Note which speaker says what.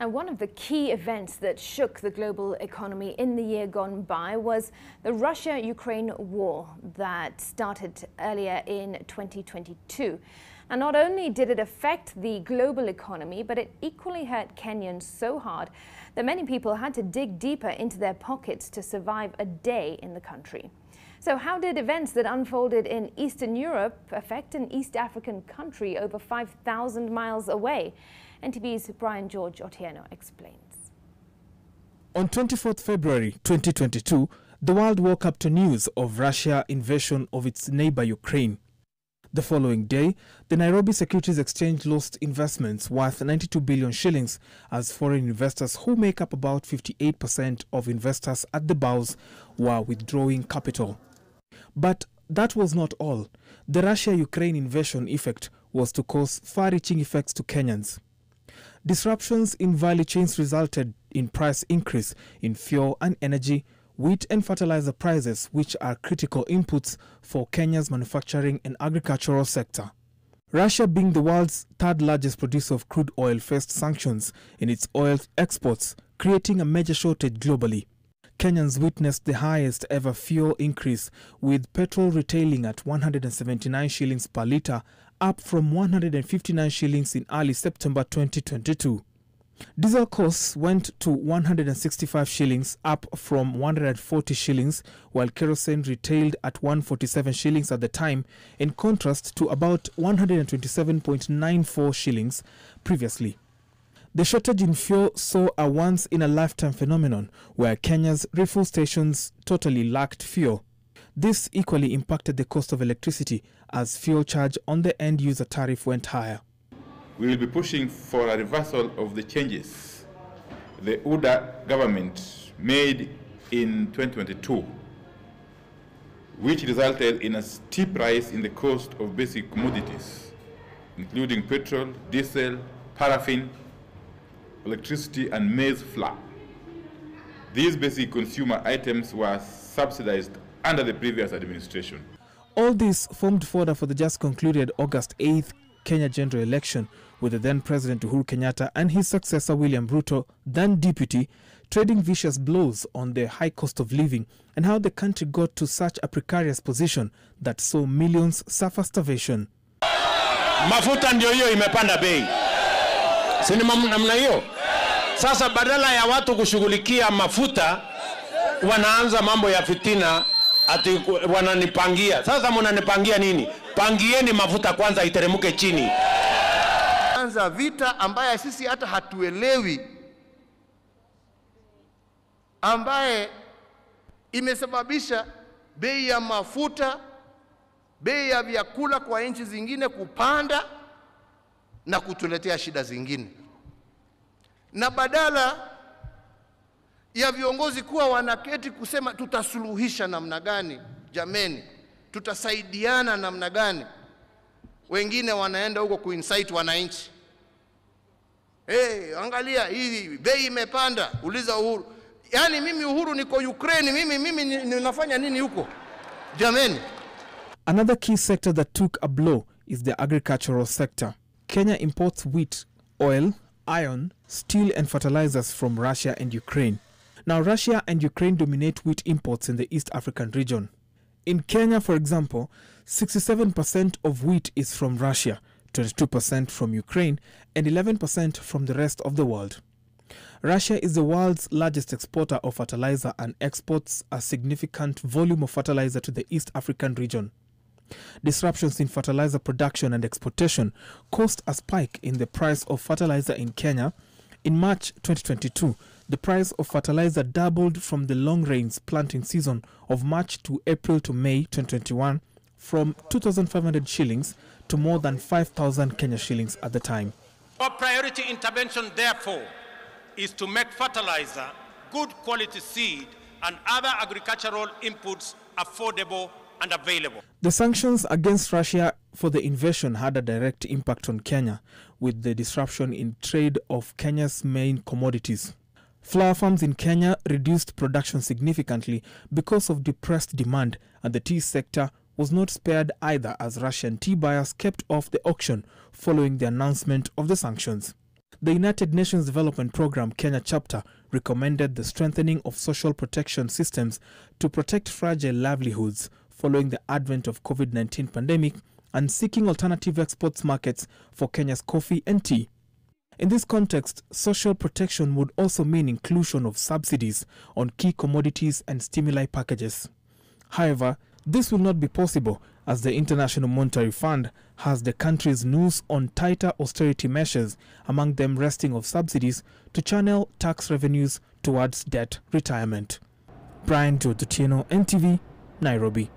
Speaker 1: And one of the key events that shook the global economy in the year gone by was the Russia-Ukraine war that started earlier in 2022. And not only did it affect the global economy, but it equally hurt Kenyans so hard that many people had to dig deeper into their pockets to survive a day in the country. So how did events that unfolded in Eastern Europe affect an East African country over 5,000 miles away? NTV's Brian George Otieno explains.
Speaker 2: On 24th February 2022, the world woke up to news of Russia's invasion of its neighbor Ukraine. The following day, the Nairobi Securities Exchange lost investments worth 92 billion shillings as foreign investors, who make up about 58% of investors at the bourse, were withdrawing capital. But that was not all. The Russia-Ukraine invasion effect was to cause far-reaching effects to Kenyans. Disruptions in value chains resulted in price increase in fuel and energy, wheat and fertilizer prices, which are critical inputs for Kenya's manufacturing and agricultural sector. Russia, being the world's third largest producer of crude oil, faced sanctions in its oil exports, creating a major shortage globally. Kenyans witnessed the highest ever fuel increase, with petrol retailing at 179 shillings per litre, up from 159 shillings in early September 2022. Diesel costs went to 165 shillings, up from 140 shillings, while kerosene retailed at 147 shillings at the time, in contrast to about 127.94 shillings previously. The shortage in fuel saw a once-in-a-lifetime phenomenon where Kenya's refuel stations totally lacked fuel. This equally impacted the cost of electricity as fuel charge on the end-user tariff went higher.
Speaker 3: We will be pushing for a reversal of the changes the UDA government made in 2022, which resulted in a steep rise in the cost of basic commodities, including petrol, diesel, paraffin, electricity, and maize flour. These basic consumer items were subsidized under the previous administration.
Speaker 2: All this formed fodder for the just concluded August 8th Kenya general election, with the then President Uhuru Kenyatta and his successor William Ruto, then deputy, trading vicious blows on the high cost of living and how the country got to such a precarious position that saw millions suffer starvation.
Speaker 4: Mafuta ndio hiyo imepanda bei. Si namna hiyo? Sasa badala ya watu kushughulikia mafuta, wanaanza mambo ya fitina, ati wananipangia. Sasa mnanipangia nini? Pangieni mafuta kwanza iteremke chini.
Speaker 5: Anza vita ambaye sisi hata hatuelewi, ambaye imesababisha bei ya mafuta, bei ya vyakula kwa nchi zingine kupanda na kutuletea shida zingine. Na badala ya viongozi kuwa wanaketi kusema tutasuluhisha namna gani, jameni, tutasaidiana namna gani, wengine wanaenda huko kuinsight wananchi. Angalia hii bei imepanda, uliza Uhuru. Yani mimi Uhuru niko Ukraine, mimi ninafanya nini huko? Jameni.
Speaker 2: Another key sector that took a blow is the agricultural sector. Kenya imports wheat, oil, iron, steel and fertilizers from Russia and Ukraine. Now, Russia and Ukraine dominate wheat imports in the East African region. In Kenya, for example, 67% of wheat is from Russia, 22% from Ukraine, and 11% from the rest of the world. Russia is the world's largest exporter of fertilizer and exports a significant volume of fertilizer to the East African region. Disruptions in fertilizer production and exportation caused a spike in the price of fertilizer in Kenya. In March 2022, the price of fertilizer doubled from the long rains planting season of March to April to May 2021, from 2,500 shillings to more than 5,000 Kenya shillings at the time.
Speaker 4: Our priority intervention, therefore, is to make fertilizer, good quality seed, and other agricultural inputs affordable and available.
Speaker 2: The sanctions against Russia for the invasion had a direct impact on Kenya, with the disruption in trade of Kenya's main commodities. Flour farms in Kenya reduced production significantly because of depressed demand, and the tea sector was not spared either, as Russian tea buyers kept off the auction following the announcement of the sanctions. the United Nations Development Programme Kenya chapter recommended the strengthening of social protection systems to protect fragile livelihoods following the advent of COVID-19 pandemic and seeking alternative exports markets for Kenya's coffee and tea. In this context, social protection would also mean inclusion of subsidies on key commodities and stimuli packages. However, this will not be possible as the International Monetary Fund has the country's noose on tighter austerity measures, among them wresting of subsidies to channel tax revenues towards debt retirement. Brian Jotutieno, NTV, Nairobi.